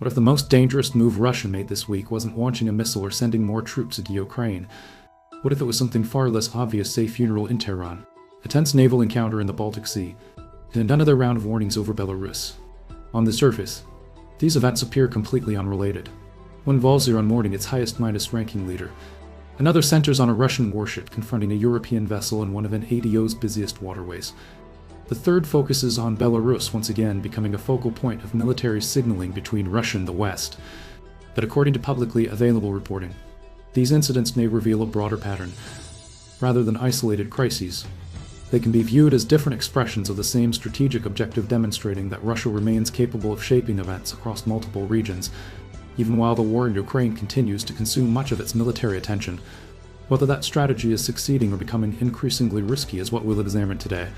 What if the most dangerous move Russia made this week wasn't launching a missile or sending more troops into Ukraine? What if it was something far less obvious, say funeral in Tehran, a tense naval encounter in the Baltic Sea, and another round of warnings over Belarus? On the surface, these events appear completely unrelated. One involves Iran mourning its highest-ranking leader. Another centers on a Russian warship confronting a European vessel in one of NATO's busiest waterways. The third focuses on Belarus once again becoming a focal point of military signaling between Russia and the West. But according to publicly available reporting, these incidents may reveal a broader pattern. Rather than isolated crises, they can be viewed as different expressions of the same strategic objective, demonstrating that Russia remains capable of shaping events across multiple regions, even while the war in Ukraine continues to consume much of its military attention. Whether that strategy is succeeding or becoming increasingly risky is what we'll examine today.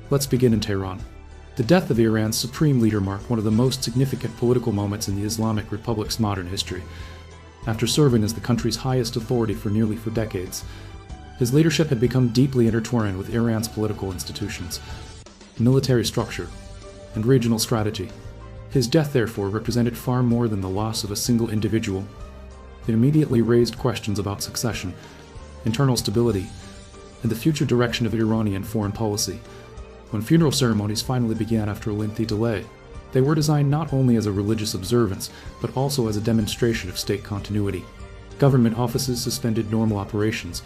Let's begin in Tehran. The death of Iran's supreme leader marked one of the most significant political moments in the Islamic Republic's modern history. After serving as the country's highest authority for nearly 4 decades, his leadership had become deeply intertwined with Iran's political institutions, military structure, and regional strategy. His death, therefore, represented far more than the loss of a single individual. It immediately raised questions about succession, internal stability, and the future direction of Iranian foreign policy. When funeral ceremonies finally began after a lengthy delay, they were designed not only as a religious observance, but also as a demonstration of state continuity. Government offices suspended normal operations,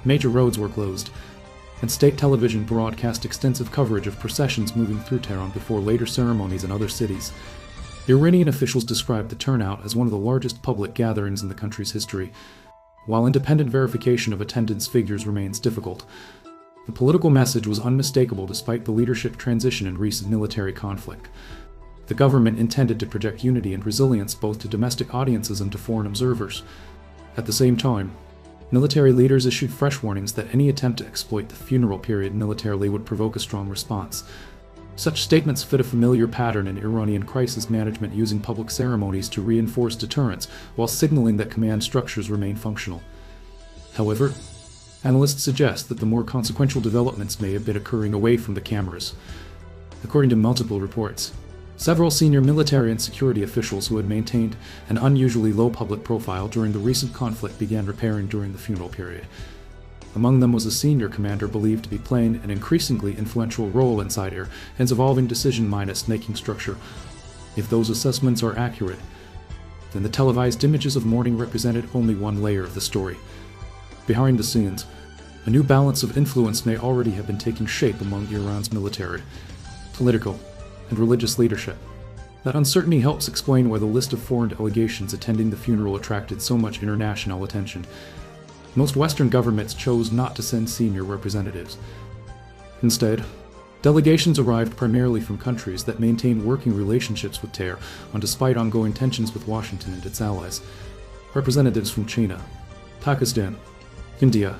major roads were closed, and state television broadcast extensive coverage of processions moving through Tehran before later ceremonies in other cities. Iranian officials described the turnout as one of the largest public gatherings in the country's history. While independent verification of attendance figures remains difficult, the political message was unmistakable despite the leadership transition and recent military conflict. The government intended to project unity and resilience both to domestic audiences and to foreign observers. At the same time, military leaders issued fresh warnings that any attempt to exploit the funeral period militarily would provoke a strong response. Such statements fit a familiar pattern in Iranian crisis management, using public ceremonies to reinforce deterrence while signaling that command structures remain functional. However, analysts suggest that the more consequential developments may have been occurring away from the cameras. According to multiple reports, several senior military and security officials who had maintained an unusually low public profile during the recent conflict began repairing during the funeral period. Among them was a senior commander believed to be playing an increasingly influential role inside Iran's evolving decision-making structure. If those assessments are accurate, then the televised images of mourning represented only one layer of the story. Behind the scenes, a new balance of influence may already have been taking shape among Iran's military, political, and religious leadership. That uncertainty helps explain why the list of foreign delegations attending the funeral attracted so much international attention. Most Western governments chose not to send senior representatives. Instead, delegations arrived primarily from countries that maintain working relationships with Tehran despite ongoing tensions with Washington and its allies. Representatives from China, Pakistan, India,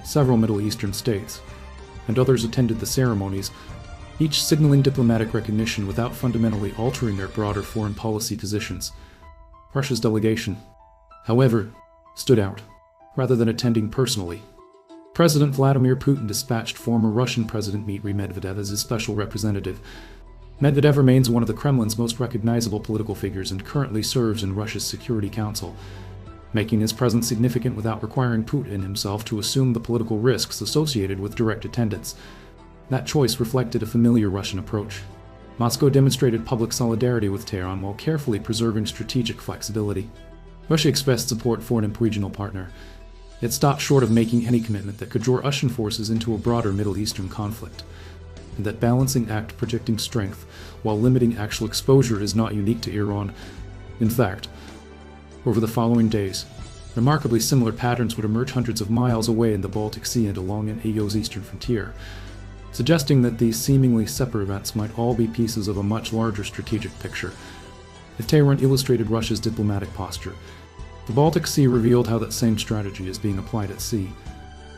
several Middle Eastern states, and others attended the ceremonies, each signaling diplomatic recognition without fundamentally altering their broader foreign policy positions. Russia's delegation, however, stood out. Rather than attending personally, President Vladimir Putin dispatched former Russian President Dmitry Medvedev as his special representative. Medvedev remains one of the Kremlin's most recognizable political figures and currently serves in Russia's Security Council, making his presence significant without requiring Putin himself to assume the political risks associated with direct attendance. That choice reflected a familiar Russian approach. Moscow demonstrated public solidarity with Tehran while carefully preserving strategic flexibility. Russia expressed support for an regional partner. It stopped short of making any commitment that could draw Russian forces into a broader Middle Eastern conflict. And that balancing act, projecting strength while limiting actual exposure, is not unique to Iran. In fact, over the following days, remarkably similar patterns would emerge hundreds of miles away in the Baltic Sea and along NATO's eastern frontier, suggesting that these seemingly separate events might all be pieces of a much larger strategic picture. If Tehran illustrated Russia's diplomatic posture, the Baltic Sea revealed how that same strategy is being applied at sea.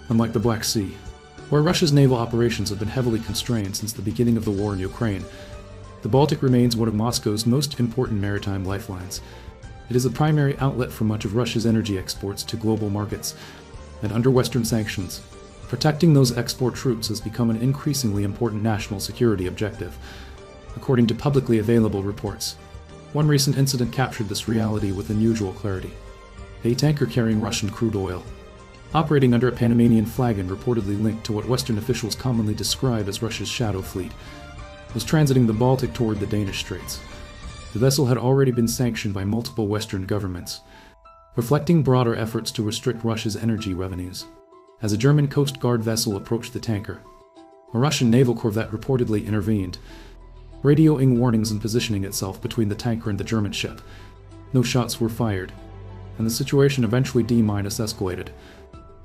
Unlike the Black Sea, where Russia's naval operations have been heavily constrained since the beginning of the war in Ukraine, the Baltic remains one of Moscow's most important maritime lifelines. It is a primary outlet for much of Russia's energy exports to global markets, and under Western sanctions, protecting those export routes has become an increasingly important national security objective. According to publicly available reports, One recent incident captured this reality with unusual clarity. A tanker carrying Russian crude oil, operating under a Panamanian flag and reportedly linked to what Western officials commonly describe as Russia's shadow fleet, was transiting the Baltic toward the Danish Straits. The vessel had already been sanctioned by multiple Western governments, reflecting broader efforts to restrict Russia's energy revenues. As a German Coast Guard vessel approached the tanker, a Russian naval corvette reportedly intervened, radioing warnings and positioning itself between the tanker and the German ship. No shots were fired, and the situation eventually de-escalated.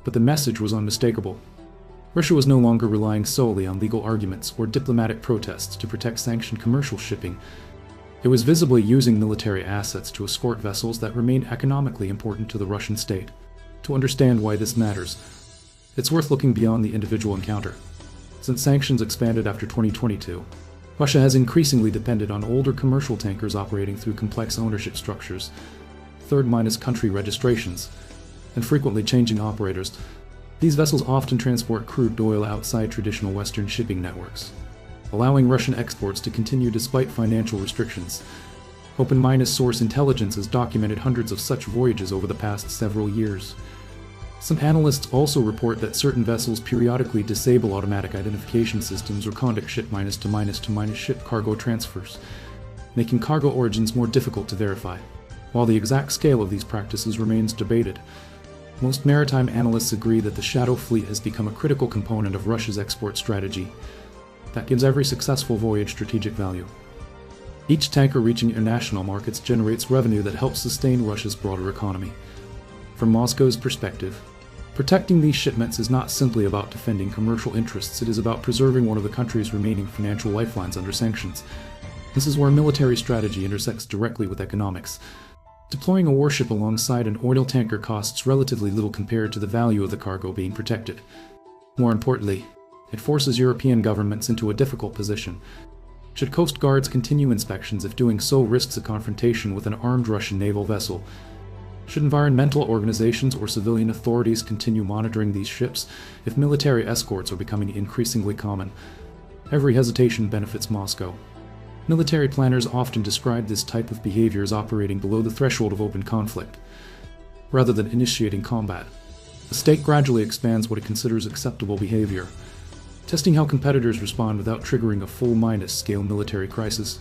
But the message was unmistakable. Russia was no longer relying solely on legal arguments or diplomatic protests to protect sanctioned commercial shipping. It was visibly using military assets to escort vessels that remained economically important to the Russian state. To understand why this matters, it's worth looking beyond the individual encounter. Since sanctions expanded after 2022, Russia has increasingly depended on older commercial tankers operating through complex ownership structures, third-country registrations, and frequently changing operators. These vessels often transport crude oil outside traditional Western shipping networks, allowing Russian exports to continue despite financial restrictions. Open-source intelligence has documented hundreds of such voyages over the past several years. Some analysts also report that certain vessels periodically disable automatic identification systems or conduct ship-to-ship ship cargo transfers, making cargo origins more difficult to verify. While the exact scale of these practices remains debated, most maritime analysts agree that the shadow fleet has become a critical component of Russia's export strategy that gives every successful voyage strategic value. Each tanker reaching international markets generates revenue that helps sustain Russia's broader economy. From Moscow's perspective, protecting these shipments is not simply about defending commercial interests, it is about preserving one of the country's remaining financial lifelines under sanctions. This is where military strategy intersects directly with economics. Deploying a warship alongside an oil tanker costs relatively little compared to the value of the cargo being protected. More importantly, it forces European governments into a difficult position. Should Coast Guards continue inspections if doing so risks a confrontation with an armed Russian naval vessel? Should environmental organizations or civilian authorities continue monitoring these ships if military escorts are becoming increasingly common? Every hesitation benefits Moscow. Military planners often describe this type of behavior as operating below the threshold of open conflict, rather than initiating combat. The state gradually expands what it considers acceptable behavior, testing how competitors respond without triggering a full-scale military crisis.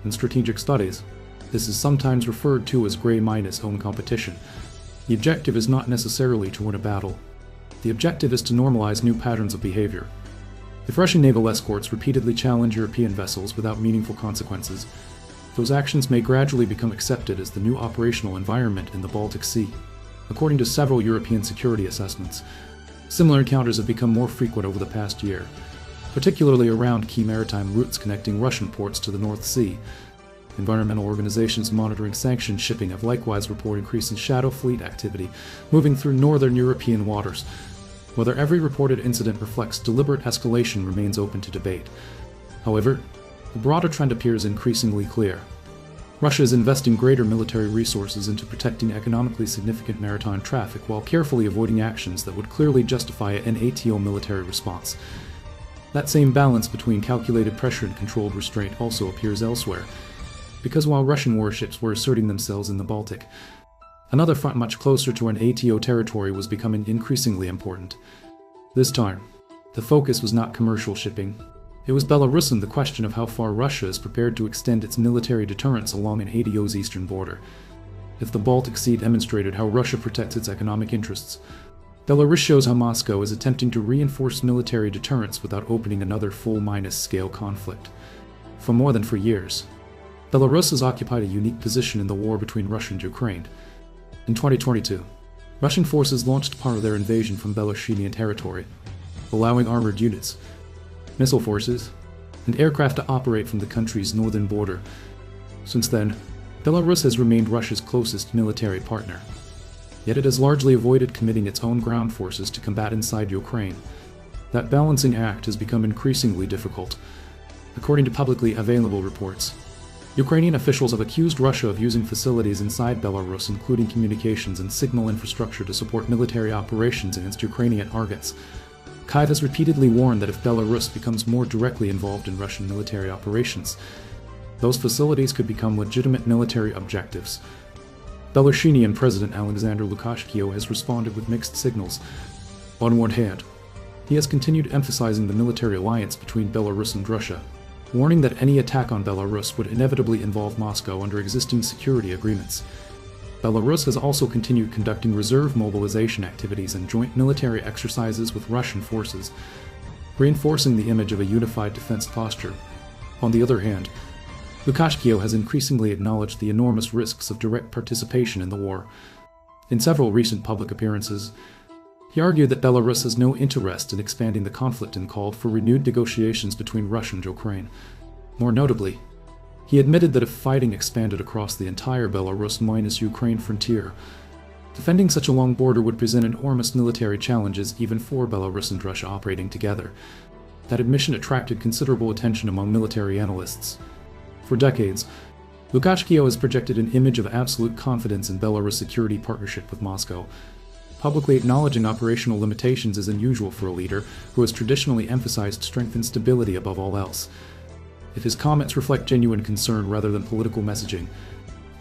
In strategic studies, this is sometimes referred to as gray-own competition. The objective is not necessarily to win a battle. The objective is to normalize new patterns of behavior. If Russian naval escorts repeatedly challenge European vessels without meaningful consequences, those actions may gradually become accepted as the new operational environment in the Baltic Sea. According to several European security assessments, similar encounters have become more frequent over the past year, particularly around key maritime routes connecting Russian ports to the North Sea. Environmental organizations monitoring sanctioned shipping have likewise reported increasing shadow fleet activity moving through northern European waters. Whether every reported incident reflects deliberate escalation remains open to debate. However, the broader trend appears increasingly clear. Russia is investing greater military resources into protecting economically significant maritime traffic while carefully avoiding actions that would clearly justify an ATO military response. That same balance between calculated pressure and controlled restraint also appears elsewhere, because while Russian warships were asserting themselves in the Baltic, another front much closer to an ATO territory was becoming increasingly important. This time, the focus was not commercial shipping. It was Belarus and the question of how far Russia is prepared to extend its military deterrence along an ATO's eastern border. If the Baltic Sea demonstrated how Russia protects its economic interests, Belarus shows how Moscow is attempting to reinforce military deterrence without opening another full-scale conflict. For more than 4 years, Belarus has occupied a unique position in the war between Russia and Ukraine. In 2022, Russian forces launched part of their invasion from Belarusian territory, allowing armored units, missile forces, and aircraft to operate from the country's northern border. Since then, Belarus has remained Russia's closest military partner. Yet it has largely avoided committing its own ground forces to combat inside Ukraine. That balancing act has become increasingly difficult. According to publicly available reports, Ukrainian officials have accused Russia of using facilities inside Belarus, including communications and signal infrastructure, to support military operations against Ukrainian targets. Kyiv has repeatedly warned that if Belarus becomes more directly involved in Russian military operations, those facilities could become legitimate military objectives. Belarusian President Alexander Lukashenko has responded with mixed signals. On one hand, he has continued emphasizing the military alliance between Belarus and Russia, warning that any attack on Belarus would inevitably involve Moscow under existing security agreements. Belarus has also continued conducting reserve mobilization activities and joint military exercises with Russian forces, reinforcing the image of a unified defense posture. On the other hand, Lukashenko has increasingly acknowledged the enormous risks of direct participation in the war. In several recent public appearances, he argued that Belarus has no interest in expanding the conflict and called for renewed negotiations between Russia and Ukraine. More notably, he admitted that if fighting expanded across the entire Belarus minus Ukraine frontier, defending such a long border would present enormous military challenges even for Belarus and Russia operating together. That admission attracted considerable attention among military analysts. For decades, Lukashenko has projected an image of absolute confidence in Belarus' security partnership with Moscow. Publicly acknowledging operational limitations is unusual for a leader who has traditionally emphasized strength and stability above all else. If his comments reflect genuine concern rather than political messaging,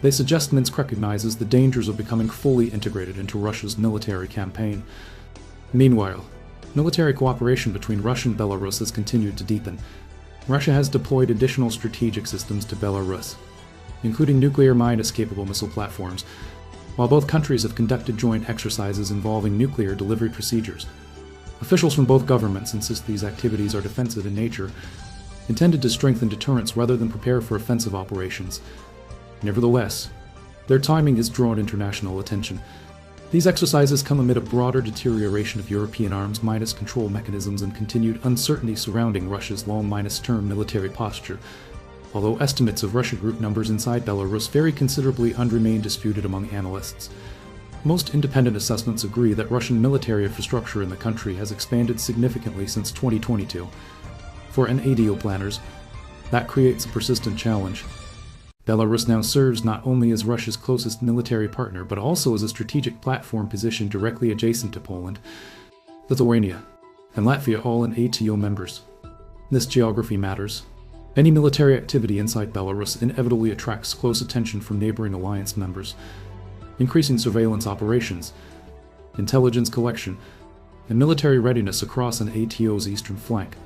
they suggest Minsk recognizes the dangers of becoming fully integrated into Russia's military campaign. Meanwhile, military cooperation between Russia and Belarus has continued to deepen. Russia has deployed additional strategic systems to Belarus, including nuclear-capable missile platforms, while both countries have conducted joint exercises involving nuclear delivery procedures. Officials from both governments insist these activities are defensive in nature, intended to strengthen deterrence rather than prepare for offensive operations. Nevertheless, their timing has drawn international attention. These exercises come amid a broader deterioration of European arms control mechanisms and continued uncertainty surrounding Russia's long-term military posture, although estimates of Russian group numbers inside Belarus vary considerably and remain disputed among analysts. Most independent assessments agree that Russian military infrastructure in the country has expanded significantly since 2022. For NATO planners, that creates a persistent challenge. Belarus now serves not only as Russia's closest military partner, but also as a strategic platform positioned directly adjacent to Poland, Lithuania, and Latvia, all NATO members. This geography matters. Any military activity inside Belarus inevitably attracts close attention from neighboring alliance members. Increasing surveillance operations, intelligence collection, and military readiness across NATO's eastern flank.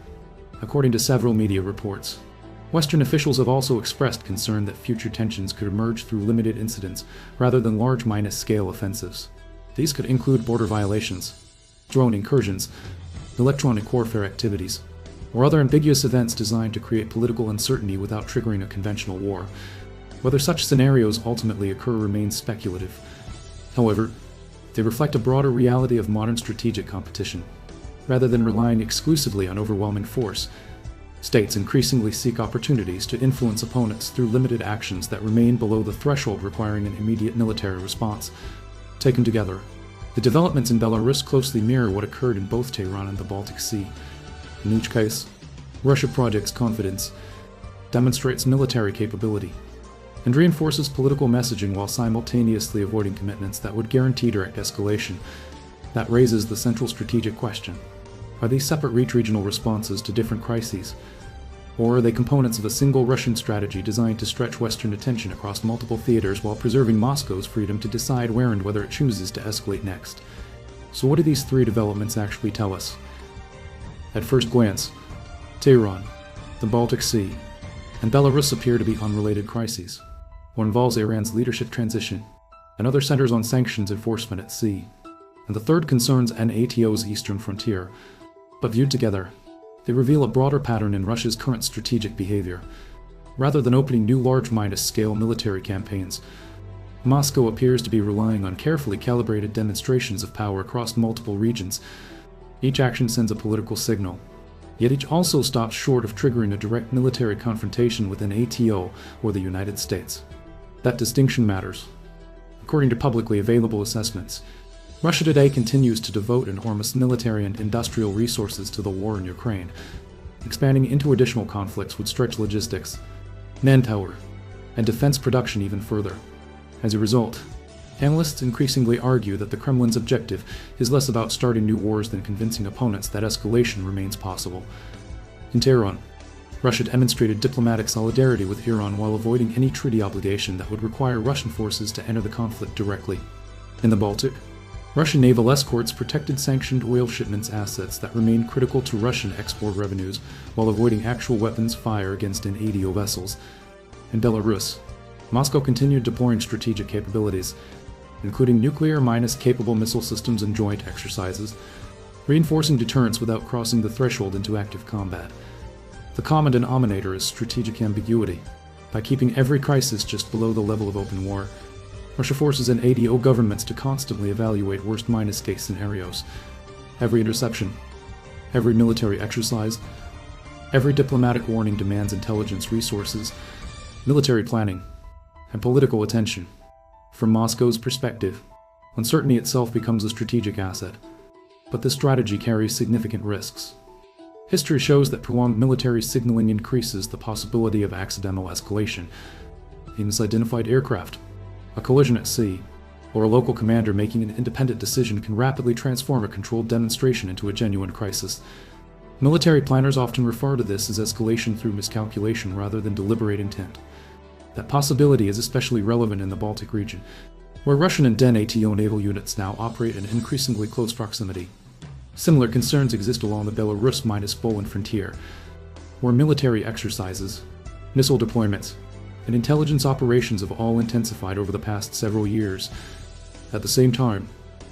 According to several media reports, Western officials have also expressed concern that future tensions could emerge through limited incidents rather than large-scale offensives. These could include border violations, drone incursions, electronic warfare activities, or other ambiguous events designed to create political uncertainty without triggering a conventional war. Whether such scenarios ultimately occur remains speculative. However, they reflect a broader reality of modern strategic competition. Rather than relying exclusively on overwhelming force, states increasingly seek opportunities to influence opponents through limited actions that remain below the threshold requiring an immediate military response. Taken together, the developments in Belarus closely mirror what occurred in both Tehran and the Baltic Sea. In each case, Russia projects confidence, demonstrates military capability, and reinforces political messaging while simultaneously avoiding commitments that would guarantee direct escalation. That raises the central strategic question. Are these separate regional responses to different crises? Or are they components of a single Russian strategy designed to stretch Western attention across multiple theaters while preserving Moscow's freedom to decide where and whether it chooses to escalate next? So what do these three developments actually tell us? At first glance, Tehran, the Baltic Sea, and Belarus appear to be unrelated crises. One involves Iran's leadership transition, another centers on sanctions enforcement at sea, and the third concerns NATO's eastern frontier. But viewed together, they reveal a broader pattern in Russia's current strategic behavior. Rather than opening new large-scale military campaigns, Moscow appears to be relying on carefully calibrated demonstrations of power across multiple regions. Each action sends a political signal, yet each also stops short of triggering a direct military confrontation with NATO or the United States. That distinction matters. According to publicly available assessments, Russia today continues to devote enormous military and industrial resources to the war in Ukraine. Expanding into additional conflicts would stretch logistics, manpower, and defense production even further. As a result, analysts increasingly argue that the Kremlin's objective is less about starting new wars than convincing opponents that escalation remains possible. In Tehran, Russia demonstrated diplomatic solidarity with Iran while avoiding any treaty obligation that would require Russian forces to enter the conflict directly. In the Baltic, Russian naval escorts protected sanctioned oil shipments assets that remain critical to Russian export revenues while avoiding actual weapons fire against NATO vessels. In Belarus, Moscow continued deploying strategic capabilities, including nuclear-capable missile systems and joint exercises, reinforcing deterrence without crossing the threshold into active combat. The common denominator is strategic ambiguity. By keeping every crisis just below the level of open war, Russia forces NATO governments to constantly evaluate worst-case scenarios. Every interception, every military exercise, every diplomatic warning demands intelligence resources, military planning, and political attention. From Moscow's perspective, uncertainty itself becomes a strategic asset, but this strategy carries significant risks. History shows that prolonged military signaling increases the possibility of accidental escalation. A misidentified aircraft, a collision at sea, or a local commander making an independent decision can rapidly transform a controlled demonstration into a genuine crisis. Military planners often refer to this as escalation through miscalculation rather than deliberate intent. That possibility is especially relevant in the Baltic region, where Russian and NATO naval units now operate in increasingly close proximity. Similar concerns exist along the Belarus-Poland frontier, where military exercises, missile deployments, and intelligence operations have all intensified over the past several years. At the same time,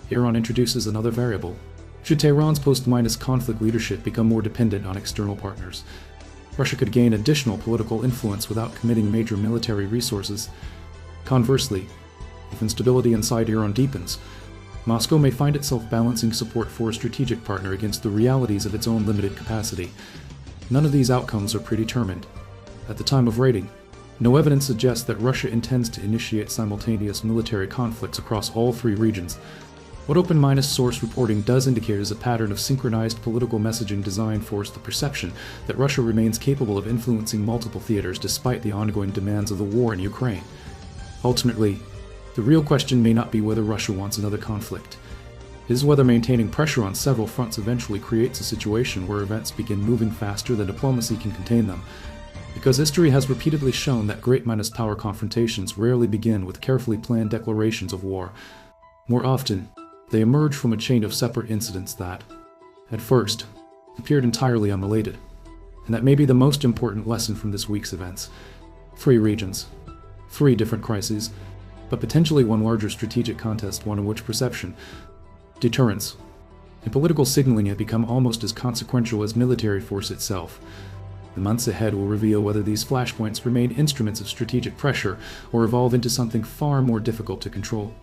Iran introduces another variable. Should Tehran's post-conflict leadership become more dependent on external partners, Russia could gain additional political influence without committing major military resources. Conversely, if instability inside Iran deepens, Moscow may find itself balancing support for a strategic partner against the realities of its own limited capacity. None of these outcomes are predetermined. At the time of writing, no evidence suggests that Russia intends to initiate simultaneous military conflicts across all three regions. What open-source reporting does indicate is a pattern of synchronized political messaging designed to force the perception that Russia remains capable of influencing multiple theaters despite the ongoing demands of the war in Ukraine. Ultimately, the real question may not be whether Russia wants another conflict. It is whether maintaining pressure on several fronts eventually creates a situation where events begin moving faster than diplomacy can contain them. Because history has repeatedly shown that great-power confrontations rarely begin with carefully planned declarations of war. More often, they emerge from a chain of separate incidents that, at first, appeared entirely unrelated. And that may be the most important lesson from this week's events. 3 regions, 3 different crises, but potentially one larger strategic contest, one in which perception, deterrence, and political signaling have become almost as consequential as military force itself. The months ahead will reveal whether these flashpoints remain instruments of strategic pressure or evolve into something far more difficult to control.